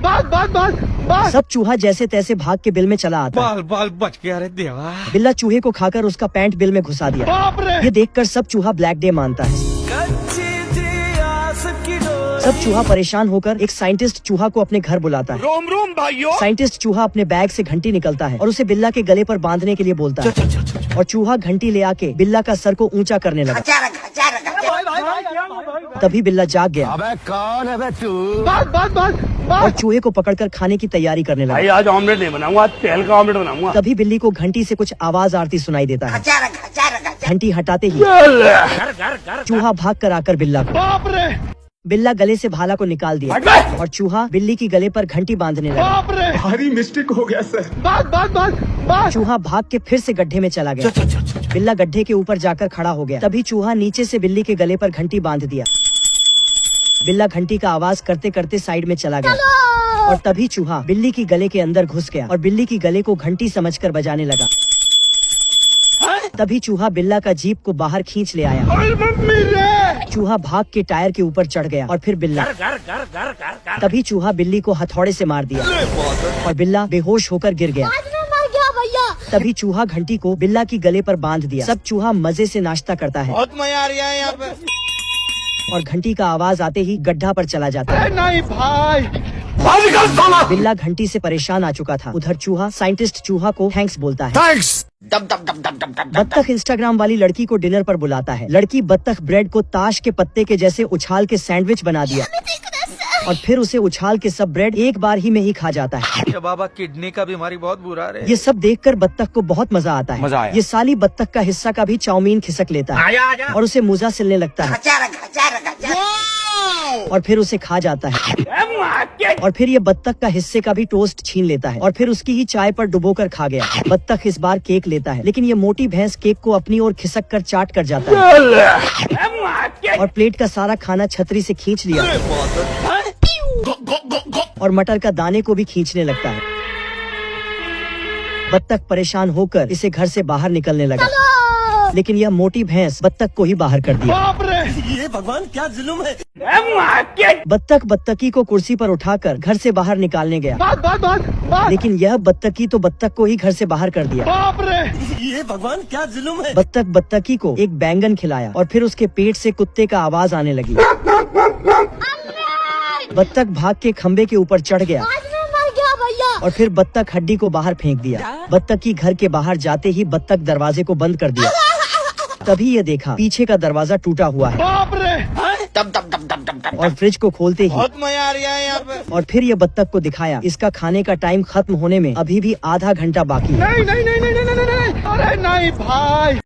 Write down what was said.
बस बस बस बस। सब चूहा जैसे तैसे भाग के बिल में चला आता है। बाल बाल बच गया रे देवा। बिल्ला चूहे को खाकर उसका पैंट बिल में घुसा दिया। बाप रे। ये देखकर सब चूहा ब्लैक डे मानता है। सब चूहा परेशान होकर एक साइंटिस्ट चूहा को अपने घर बुलाता है। रोम रोम भाइयों। साइंटिस्ट चूहा अपने बैग से घंटी निकलता है और उसे बिल्ला के गले पर बांधने के लिए बोलता है और चूहा घंटी ले आके बिल्ला का सर को ऊंचा करने लगा। तभी बिल्ला जाग गया। अबे कौन है बे तू? बस बस बस और बस। चूहे को पकड़कर खाने की तैयारी करने भाई लगा। आज ऑमलेट नहीं बनाऊंगा, आज तेल का ऑमलेट बनाऊंगा। तभी बिल्ली को घंटी से कुछ आवाज आती सुनाई देता है। घंटी हटाते ही चूहा भाग कर आकर बिल्ला को। बाप रे। बिल्ला गले से भाला को निकाल दिया और चूहा बिल्ली की गले पर घंटी बांधने लगा। बाप रे। भारी मिस्टेक हो गया सर। बस बस बस बस। चूहा भाग के फिर से गड्ढे में चला गया। बिल्ला गड्ढे के ऊपर जाकर खड़ा हो गया। तभी चूहा नीचे से बिल्ली के गले पर घंटी बांध दिया। बिल्ला घंटी का आवाज करते करते साइड में चला गया और तभी चूहा बिल्ली की गले के अंदर घुस गया और बिल्ली की गले को घंटी समझकर बजाने लगा। तभी चूहा बिल्ला का जीप को बाहर खींच ले आया। ओए मम्मी रे। चूहा भाग के टायर के ऊपर चढ़ गया और फिर बिल्ला। तभी चूहा बिल्ली को हथौड़े से मार दिया और बिल्ला बेहोश होकर गिर गया। तभी चूहा घंटी को बिल्ला की गले पर बांध दिया। सब चूहा मजे से नाश्ता करता है बहुत मजा आ रहा है यहाँ पे। और घंटी का आवाज आते ही गड्ढा पर चला जाता है। नहीं भाई। बिल्ला घंटी से परेशान आ चुका था। उधर चूहा साइंटिस्ट चूहा को थैंक्स बोलता है। थैंक्स। बत्तख इंस्टाग्राम वाली लड़की को डिनर पर बुलाता है। लड़की बत्तख ब्रेड को ताश के पत्ते के जैसे उछाल के सैंडविच बना दिया और फिर उसे उछाल के सब ब्रेड एक बार ही में ही खा जाता है। बाबा किडनी का बीमारी बहुत बुरा है। ये सब देखकर बत्तख को बहुत मजा आता है। मजा आया। ये साली बत्तख का हिस्सा का भी चाउमीन खिसक लेता है और उसे मुजा सिलने लगता है और फिर उसे खा जाता है। और फिर ये बत्तख का हिस्से का भी टोस्ट छीन लेता है और फिर उसकी ही चाय पर डुबोकर खा गया। बत्तख इस बार केक लेता है लेकिन ये मोटी भैंस केक को अपनी ओर खिसक कर चाट कर जाता है और प्लेट का सारा खाना छतरी से खींच लिया और मटर का दाने को भी खींचने लगता है। बत्तख परेशान होकर इसे घर से बाहर निकलने लगा लेकिन यह मोटी भैंस बत्तख को ही बाहर कर दिया। बाप रे। ये भगवान क्या जुल्म है। बत्तख बत्तखी को कुर्सी पर उठाकर घर से बाहर निकालने गया बस बस बस बस। लेकिन यह बत्तखी तो बत्तख को ही घर से बाहर कर दिया। बाप रे। ये भगवान क्या जुल्म है। बत्तख बत्तखी को एक बैंगन खिलाया और फिर उसके पेट से कुत्ते का आवाज आने लगी। बत्तख भाग के खम्बे के ऊपर चढ़ गया और फिर बत्तख हड्डी को बाहर फेंक दिया। बत्तख की घर के बाहर जाते ही बत्तख दरवाजे को बंद कर दिया। तभी ये देखा पीछे का दरवाजा टूटा हुआ है बाप रे। और फ्रिज को खोलते ही बहुत मजा आ रहा है यहाँ पे। और फिर ये बत्तख को दिखाया इसका खाने का टाइम खत्म होने में अभी भी आधा घंटा बाकी है। नहीं नहीं नहीं नहीं नहीं नहीं नहीं। अरे नहीं भाई।